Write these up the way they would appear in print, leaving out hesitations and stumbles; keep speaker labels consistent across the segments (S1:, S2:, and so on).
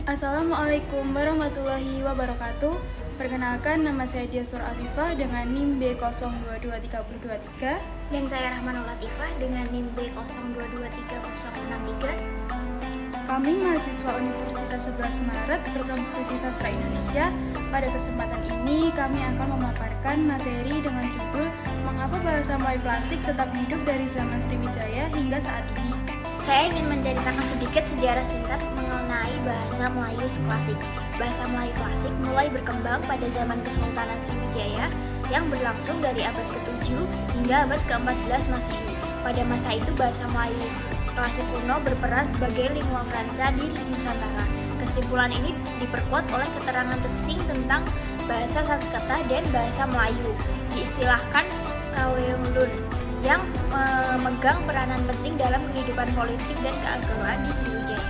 S1: Assalamualaikum warahmatullahi wabarakatuh. Perkenalkan, nama saya Diasur Afifah dengan NIM B022323.
S2: Dan saya Rahmanul Latifah dengan NIM B022363.
S1: Kami mahasiswa Universitas 11 Maret Program Studi Sastra Indonesia. Pada kesempatan ini kami akan memaparkan materi dengan judul Mengapa Bahasa Melayu Klasik Tetap Hidup dari Zaman Sriwijaya hingga saat ini.
S2: Saya ingin menceritakan sedikit sejarah singkat mengenai bahasa Melayu klasik. Bahasa Melayu klasik mulai berkembang pada zaman Kesultanan Sriwijaya yang berlangsung dari abad ke-7 hingga abad ke-14 Masehi. Pada masa itu bahasa Melayu klasik kuno berperan sebagai lingua franca di Nusantara. Kesimpulan ini diperkuat oleh keterangan Tesing tentang bahasa Sanskerta dan bahasa Melayu. Diistilahkan Kawelun yang memegang peranan penting dalam kehidupan politik dan keagamaan di Sriwijaya.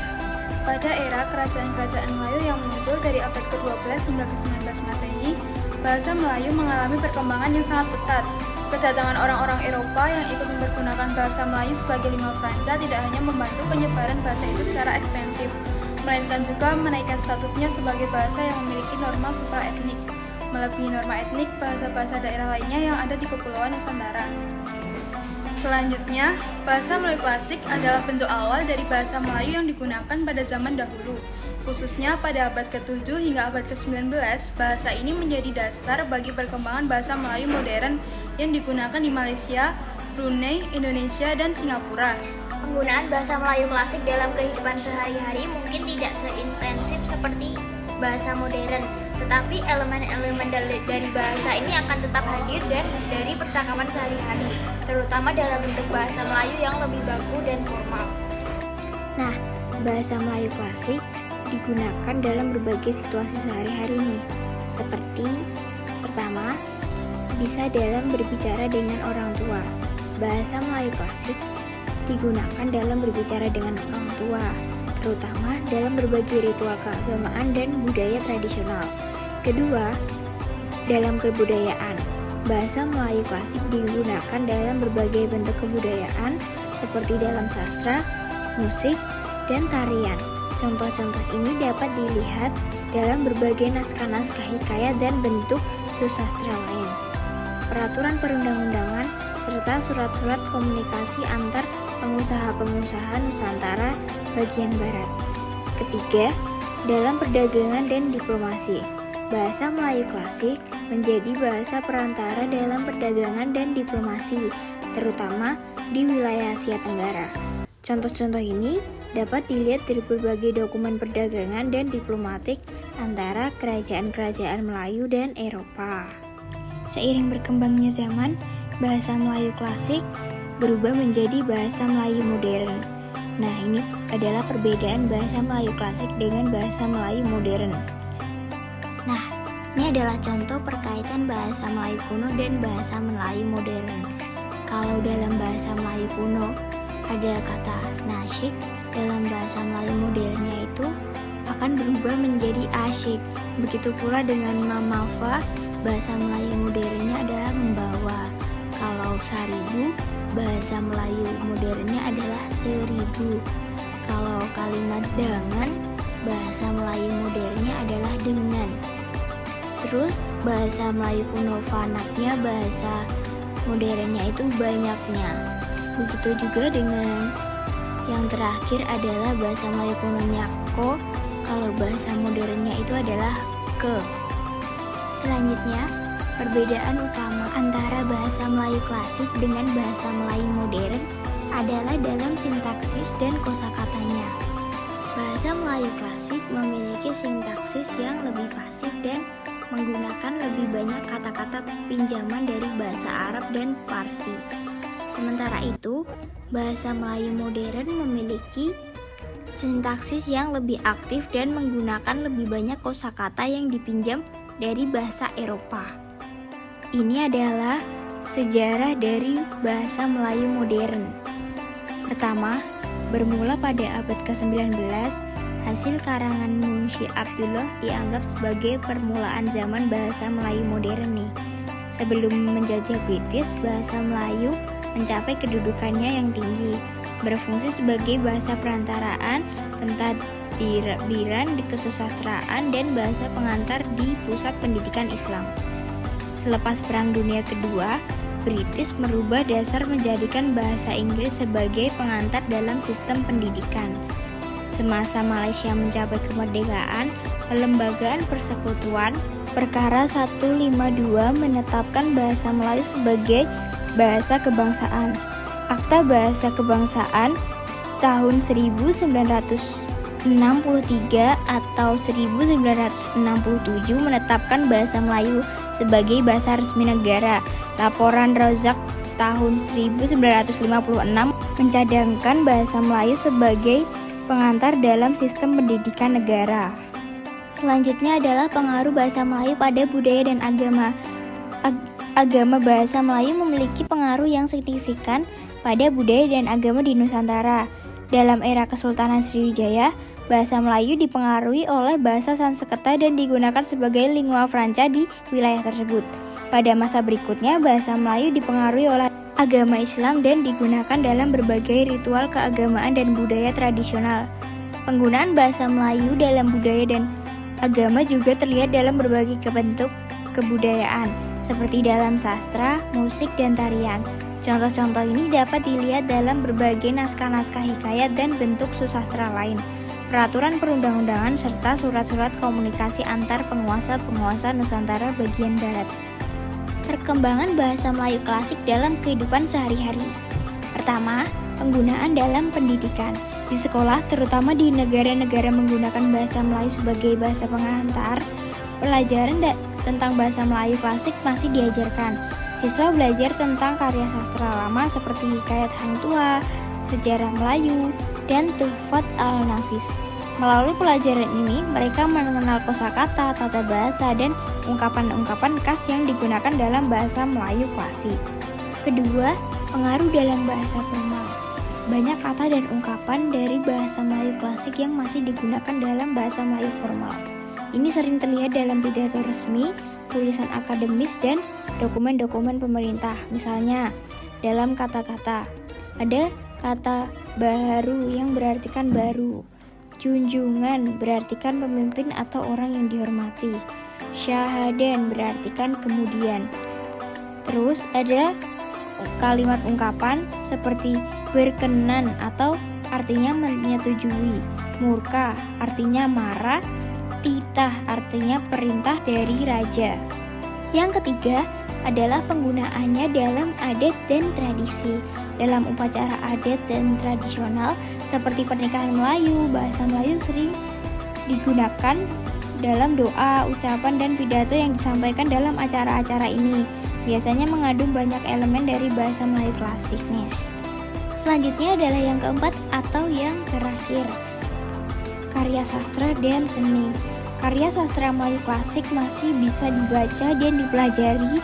S1: Pada era kerajaan-kerajaan Melayu yang muncul dari abad ke-12 hingga ke-19 Masehi, bahasa Melayu mengalami perkembangan yang sangat pesat. Kedatangan orang-orang Eropa yang ikut mempergunakan bahasa Melayu sebagai lingua franca tidak hanya membantu penyebaran bahasa itu secara ekstensif, melainkan juga menaikkan statusnya sebagai bahasa yang memiliki norma supraetnik, melebihi norma etnik bahasa-bahasa daerah lainnya yang ada di Kepulauan Nusantara. Selanjutnya, bahasa Melayu klasik adalah bentuk awal dari bahasa Melayu yang digunakan pada zaman dahulu. Khususnya pada abad ke-7 hingga abad ke-19, bahasa ini menjadi dasar bagi perkembangan bahasa Melayu modern yang digunakan di Malaysia, Brunei, Indonesia, dan Singapura.
S2: Penggunaan bahasa Melayu klasik dalam kehidupan sehari-hari mungkin tidak seintensif seperti bahasa modern, tetapi elemen-elemen dari bahasa ini akan tetap hadir dan dari percakapan sehari-hari, terutama dalam bentuk bahasa Melayu yang lebih baku dan formal.
S3: Nah, bahasa Melayu klasik digunakan dalam berbagai situasi sehari-hari nih, seperti pertama, bisa dalam berbicara dengan orang tua. Bahasa Melayu klasik digunakan dalam berbicara dengan orang tua, terutama dalam berbagai ritual keagamaan dan budaya tradisional. Kedua, dalam kebudayaan. Bahasa Melayu klasik digunakan dalam berbagai bentuk kebudayaan seperti dalam sastra, musik, dan tarian. Contoh-contoh ini dapat dilihat dalam berbagai naskah-naskah hikayat dan bentuk susastra lain, peraturan perundang-undangan, serta surat-surat komunikasi antar pengusaha-pengusaha Nusantara bagian barat. Ketiga, dalam perdagangan dan diplomasi. Bahasa Melayu klasik menjadi bahasa perantara dalam perdagangan dan diplomasi, terutama di wilayah Asia Tenggara. Contoh-contoh ini dapat dilihat dari berbagai dokumen perdagangan dan diplomatik antara kerajaan-kerajaan Melayu dan Eropa. Seiring berkembangnya zaman, bahasa Melayu klasik berubah menjadi bahasa Melayu modern. Nah, ini adalah perbedaan bahasa Melayu klasik dengan bahasa Melayu modern. Nah, ini adalah contoh perkaitan bahasa Melayu kuno dan bahasa Melayu modern. Kalau dalam bahasa Melayu kuno ada kata nasyik, dalam bahasa Melayu modernnya itu akan berubah menjadi asyik. Begitu pula dengan mamafa, bahasa Melayu modernnya adalah membawa. Kalau seribu, bahasa Melayu modernnya adalah seribu. Kalau kalimat dengan, bahasa Melayu modernnya adalah dengan. Terus bahasa Melayu kuno fanatnya, bahasa modernnya itu banyaknya. Begitu juga dengan yang terakhir adalah bahasa Melayu kunonya ko, kalau bahasa modernnya itu adalah ke. Selanjutnya, perbedaan utama antara bahasa Melayu klasik dengan bahasa Melayu modern adalah dalam sintaksis dan kosakatanya. Bahasa Melayu klasik memiliki sintaksis yang lebih pasif dan menggunakan lebih banyak kata-kata pinjaman dari bahasa Arab dan Parsi. Sementara itu, bahasa Melayu modern memiliki sintaksis yang lebih aktif dan menggunakan lebih banyak kosakata yang dipinjam dari bahasa Eropa. Ini adalah sejarah dari bahasa Melayu modern. Pertama, bermula pada abad ke-19, hasil karangan Munshi Abdullah dianggap sebagai permulaan zaman bahasa Melayu modern nih. Sebelum menjajah British, bahasa Melayu mencapai kedudukannya yang tinggi, berfungsi sebagai bahasa perantaraan pentadbiran di kesusastraan dan bahasa pengantar di pusat pendidikan Islam. Selepas Perang Dunia Kedua, British merubah dasar menjadikan bahasa Inggris sebagai pengantar dalam sistem pendidikan. Semasa Malaysia mencapai kemerdekaan, Pelembagaan Persekutuan Perkara 152 menetapkan bahasa Melayu sebagai bahasa kebangsaan. Akta Bahasa Kebangsaan tahun 1963 atau 1967 menetapkan bahasa Melayu sebagai bahasa resmi negara. Laporan Rozak tahun 1956 mencadangkan bahasa Melayu sebagai pengantar dalam sistem pendidikan negara. Selanjutnya adalah pengaruh bahasa Melayu pada budaya dan agama. Agama bahasa Melayu memiliki pengaruh yang signifikan pada budaya dan agama di Nusantara. Dalam era Kesultanan Sriwijaya, bahasa Melayu dipengaruhi oleh bahasa Sanskerta dan digunakan sebagai lingua franca di wilayah tersebut. Pada masa berikutnya, bahasa Melayu dipengaruhi oleh agama Islam dan digunakan dalam berbagai ritual keagamaan dan budaya tradisional. Penggunaan bahasa Melayu dalam budaya dan agama juga terlihat dalam berbagai bentuk kebudayaan, seperti dalam sastra, musik, dan tarian. Contoh-contoh ini dapat dilihat dalam berbagai naskah-naskah hikayat dan bentuk susastra lain, peraturan perundang-undangan, serta surat-surat komunikasi antar penguasa-penguasa Nusantara bagian barat. Perkembangan bahasa Melayu klasik dalam kehidupan sehari-hari. Pertama, penggunaan dalam pendidikan. Di sekolah, terutama di negara-negara menggunakan bahasa Melayu sebagai bahasa pengantar, pelajaran tentang bahasa Melayu klasik masih diajarkan. Siswa belajar tentang karya sastra lama seperti Hikayat Hang Tuah, Sejarah Melayu, dan Tuhfat al-Nafis. Melalui pelajaran ini, mereka mengenal kosakata, tata bahasa, dan ungkapan-ungkapan khas yang digunakan dalam bahasa Melayu klasik. Kedua, pengaruh dalam bahasa formal. Banyak kata dan ungkapan dari bahasa Melayu klasik yang masih digunakan dalam bahasa Melayu formal. Ini sering terlihat dalam pidato resmi, tulisan akademis, dan dokumen-dokumen pemerintah. Misalnya, dalam kata-kata, ada kata baharu yang berartikan baru, junjungan berartikan pemimpin atau orang yang dihormati, syahadan berartikan kemudian. Terus ada kalimat ungkapan seperti berkenan atau artinya menyetujui, murka artinya marah, titah artinya perintah dari raja. Yang ketiga adalah penggunaannya dalam adat dan tradisi. Dalam upacara adat dan tradisional seperti pernikahan Melayu, bahasa Melayu sering digunakan dalam doa, ucapan, dan pidato yang disampaikan dalam acara-acara ini. Biasanya mengandung banyak elemen dari bahasa Melayu klasiknya. Selanjutnya adalah yang keempat atau yang terakhir, karya sastra dan seni. Karya sastra Melayu klasik masih bisa dibaca dan dipelajari.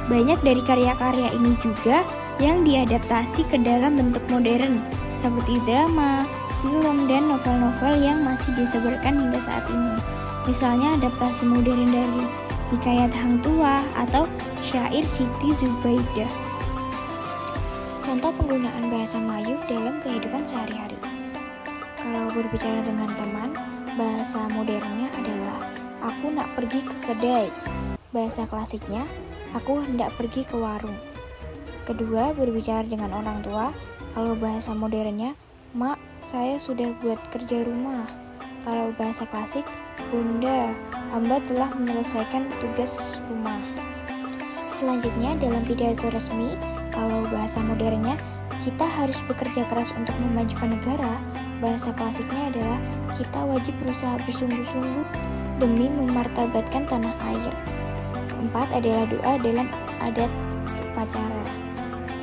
S3: Banyak dari karya-karya ini juga yang diadaptasi ke dalam bentuk modern, seperti drama, film, dan novel-novel yang masih disebarkan hingga saat ini. Misalnya adaptasi modern dari Hikayat Hang Tuah atau syair Siti Zubaidah. Contoh penggunaan bahasa Melayu dalam kehidupan sehari-hari. Kalau berbicara dengan teman, bahasa modernnya adalah aku nak pergi ke kedai. Bahasa klasiknya, aku hendak pergi ke warung. Kedua, berbicara dengan orang tua, kalau bahasa modernnya, mak, saya sudah buat kerja rumah. Kalau bahasa klasik, bunda, hamba telah menyelesaikan tugas rumah. Selanjutnya, dalam pidato resmi, kalau bahasa modernnya, kita harus bekerja keras untuk memajukan negara. Bahasa klasiknya adalah kita wajib berusaha bersungguh-sungguh demi memartabatkan tanah air. Keempat adalah doa dalam adat upacara.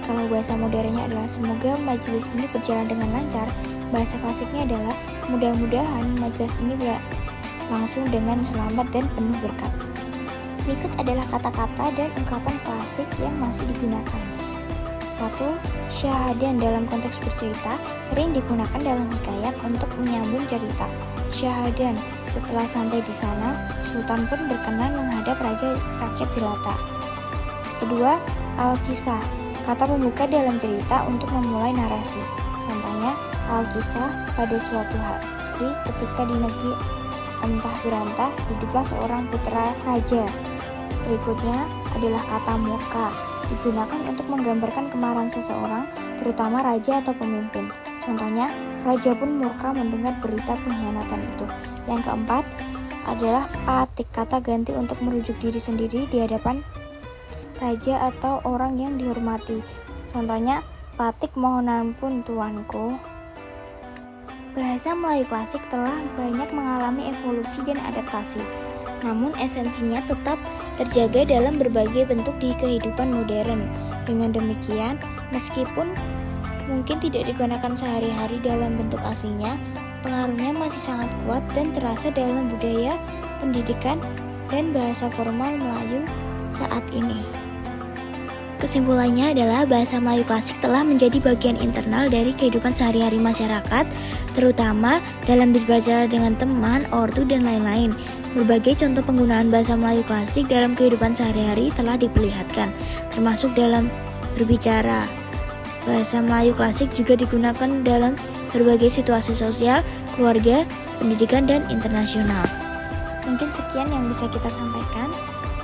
S3: Kalau bahasa modernnya adalah semoga majelis ini berjalan dengan lancar. Bahasa klasiknya adalah mudah-mudahan majelis ini berlangsung dengan selamat dan penuh berkat. Berikut adalah kata-kata dan ungkapan klasik yang masih digunakan. 1. Syahadan dalam konteks bercerita sering digunakan dalam hikayat untuk menyambung cerita. Syahadan, setelah sampai di sana, Sultan pun berkenan menghadap rakyat jelata. Kedua, al-kisah, kata pembuka dalam cerita untuk memulai narasi. Contohnya, al-kisah pada suatu negeri ketika di negeri entah berantah hiduplah seorang putra raja. Berikutnya adalah kata murka, digunakan untuk menggambarkan kemarahan seseorang, terutama raja atau pemimpin. Contohnya, raja pun murka mendengar berita pengkhianatan itu. Yang keempat adalah patik, kata ganti untuk merujuk diri sendiri di hadapan raja atau orang yang dihormati. Contohnya, patik mohon ampun tuanku. Bahasa Melayu klasik telah banyak mengalami evolusi dan adaptasi, namun esensinya tetap terjaga dalam berbagai bentuk di kehidupan modern. Dengan demikian, meskipun mungkin tidak digunakan sehari-hari dalam bentuk aslinya, pengaruhnya masih sangat kuat dan terasa dalam budaya, pendidikan, dan bahasa formal Melayu saat ini. Kesimpulannya adalah bahasa Melayu klasik telah menjadi bagian internal dari kehidupan sehari-hari masyarakat, terutama dalam berbicara dengan teman, ortu, dan lain-lain. Berbagai contoh penggunaan bahasa Melayu klasik dalam kehidupan sehari-hari telah diperlihatkan, termasuk dalam berbicara. Bahasa Melayu klasik juga digunakan dalam berbagai situasi sosial, keluarga, pendidikan, dan internasional. Mungkin sekian yang bisa kita sampaikan.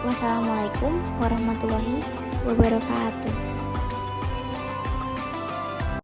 S3: Wassalamualaikum warahmatullahi wabarakatuh.